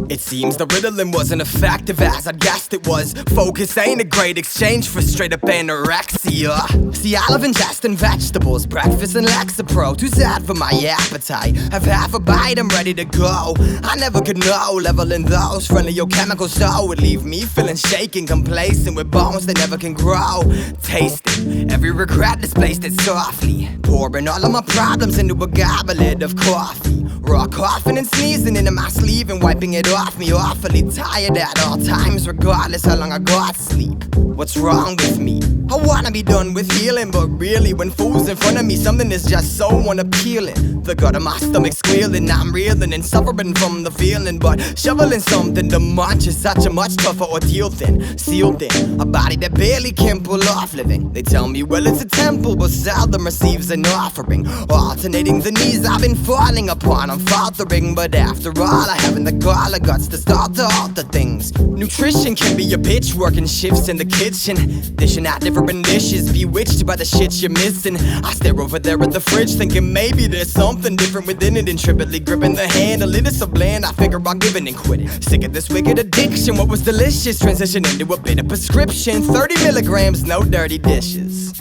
It seems the riddling wasn't effective as I'd guessed it was. Focus ain't a great exchange for straight up anorexia. See, I love ingesting vegetables, breakfast and Lexapro. Too sad for my appetite. Have half a bite, I'm ready to go. I never could know, leveling those friendly chemicals so would leave me feeling shaken, complacent with bones that never can grow. Tasting every regret, displaced it softly, pouring all of my problems into a goblet of coffee. Raw coughing and sneezing into my sleeve and wiping it off me. Awfully tired at all times, regardless how long I got sleep. What's wrong with me? I wanna be done with healing, but really when food's in front of me, something is just so unappealing. The gut of my stomach squealing, I'm reeling and suffering from the feeling. But shoveling something to munch is such a much tougher ordeal than sealed in a body that barely can pull off living. They tell me, well, it's a temple, but seldom receives an offering. Alternating the knees I've been falling upon, I'm faltering. But after all, I haven't the gall or guts to start to alter things. Nutrition can be a bitch, working shifts in the kitchen, dishing out different dishes, bewitched by the shit you're missing. I stare over there at the fridge, thinking maybe there's something different within it, intrepidly gripping the handle. It is so bland, I figure I'll give it and quit it. Sick of this wicked addiction, what was delicious transition into a bit of prescription. 30 milligrams, no dirty dishes.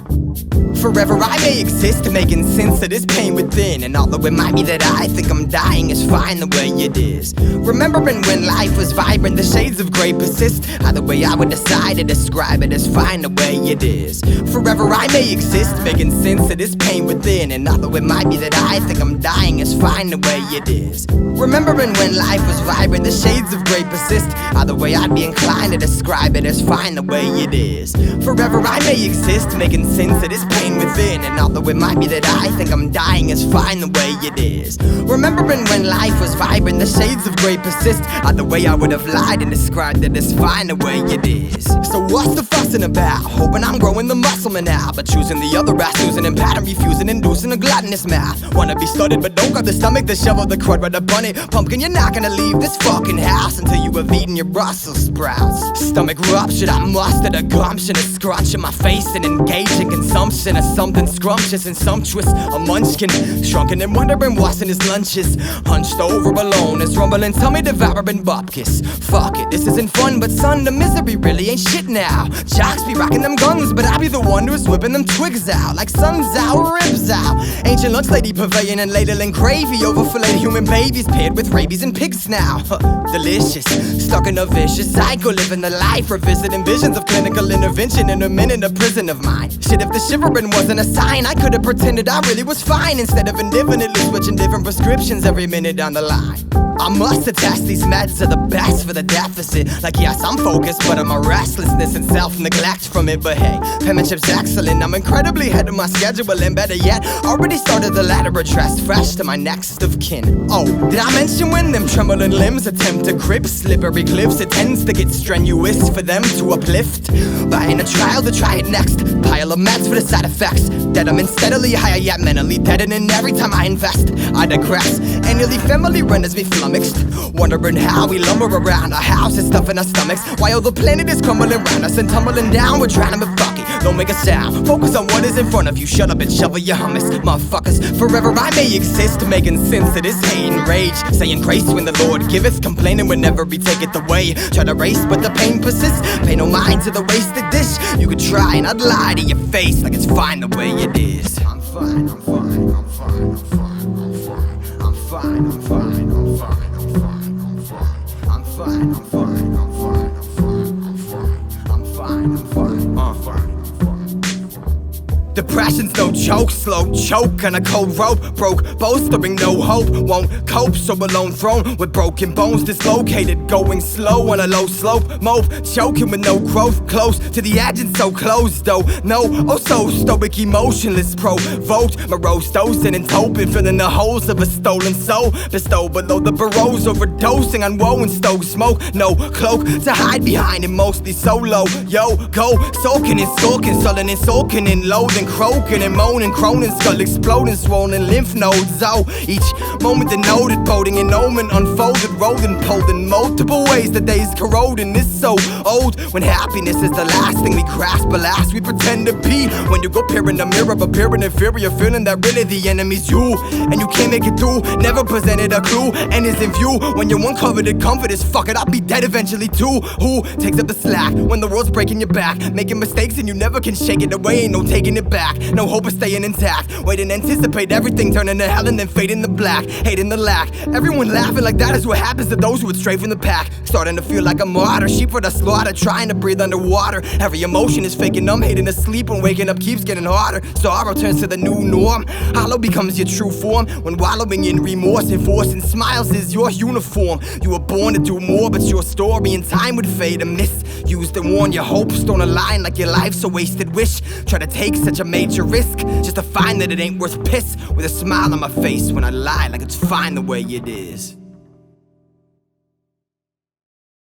Forever I may exist, making sense of this pain within. And although it might be that I think I'm dying, it's fine the way it is. Remembering when life was vibrant, the shades of grey persist. Either way I would decide to describe it as fine the way it is. Forever I may exist, making sense of this pain within. And although it might be that I think I'm dying, it's fine the way it is. Remembering when life was vibrant, the shades of grey persist. Either way I'd be inclined to describe it as fine the way it is. Forever I may exist, making sense of this pain within. And although it might be that I think I'm dying, it's fine the way it is. Remembering when life was vibrant, the shades of grey persist. Either way I would have lied and described it as fine the way it is. So what's the fussing about? Hoping I'm growing the muscle man now, but choosing the other ass, losing in pattern, refusing, inducing a gluttonous mouth. Wanna be studded but don't got the stomach to shovel the crud right up on it. Pumpkin, you're not gonna leave this fucking house until you have eaten your Brussels sprouts. Stomach ruptured, I mustered a gumption, a scrunch in my face and engaging consumption of something scrumptious and sumptuous. A munchkin, shrunken and wondering what's in his lunches. Hunched over alone, his rumbling tummy devouring bupkis. Fuck it, this isn't fun, but son, the misery really ain't shit now. Jocks be rocking them guns, but I be the one who's whipping them twigs out. Like suns out, ribs out. Ancient lunch lady purveying and ladling gravy over filleted human babies paired with rabies and pigs now. Delicious, stuck in a vicious cycle, living the life, revisiting visions of clinical intervention in a minute of prison of mine. Shit, if the shivering wasn't a sign, I could've pretended I really was fine instead of indefinitely switching different prescriptions every minute down the line. I must attest these meds are the best for the deficit. Like yes, I'm focused, but I'm a restlessness and self-neglect from it. But hey, penmanship's excellent, I'm incredibly ahead of my schedule. And better yet, already started the ladder addressed fresh to my next of kin. Oh, did I mention when them trembling limbs attempt to grip slippery cliffs, it tends to get strenuous for them to uplift. Buying a trial to try it next, pile of meds for the side effects. Dead I'm steadily higher yet mentally deadening every time I invest. I digress, annually family renders me flummoxed, wondering how we lumber around our houses, stuffing our stomachs, while the planet is crumbling around us and tumbling down. We're drowning, but fuck it, don't make a sound. Focus on what is in front of you, shut up and shovel your hummus, motherfuckers. Forever I may exist, making sense of this hate and rage, saying grace when the Lord giveth, complaining whenever he taketh away. Try to race, but the pain persists. Pay no mind to the wasted dish. You could try and I'd lie to your face like it's fine the way it is. I'm fine, I'm fine, I'm fine, I'm fine, I'm fine, I'm fine, I'm fine, I'm fine, I'm fine, I'm fine, I'm fine, I'm fine, I'm fine, I'm fine, I'm fine, I'm fine, I'm fine. Depression's no joke, slow choke on a cold rope. Broke, bolstering no hope, won't cope, so alone thrown with broken bones dislocated. Going slow on a low slope, mope, choking with no growth. Close to the edge and so closed though. No, oh so stoic, emotionless, provoked. Morose dosing and hoping, filling the holes of a stolen soul. Bestow below the burrows, overdosing on woe and stove smoke. No cloak to hide behind, and mostly solo. Yo, go, soaking and sulking, sullen and sulking in loathing. croaking and moaning, croning, skull exploding, swollen lymph nodes. Oh, each moment denoted, boding an omen, unfolded, rolling, pulled in multiple ways. The day's corroding, this so old. When happiness is the last thing we grasp, but last we pretend to be. When you go peer in the mirror, appearing inferior, feeling that really the enemy's you, and you can't make it through. Never presented a clue, and is in view. When you're uncovered in comfort, is fuck it, I'll be dead eventually too. Who takes up the slack when the world's breaking your back, making mistakes and you never can shake it away? Ain't no taking it back, no hope of staying intact. Wait and anticipate everything turning to hell and then fading to black, hating the lack. Everyone laughing like that is what happens to those who would stray from the pack. Starting to feel like a martyr, sheep for the slaughter, trying to breathe underwater. Every emotion is faking numb, hating to sleep when waking up keeps getting harder. Sorrow turns to the new norm, hollow becomes your true form. When wallowing in remorse and forcing smiles is your uniform. You were born to do more, but your story in time would fade and misused and worn. Your hopes don't align, like your life's a wasted wish. Try to take such a major risk just to find that it ain't worth piss. With a smile on my face when I lie, like it's fine the way it is.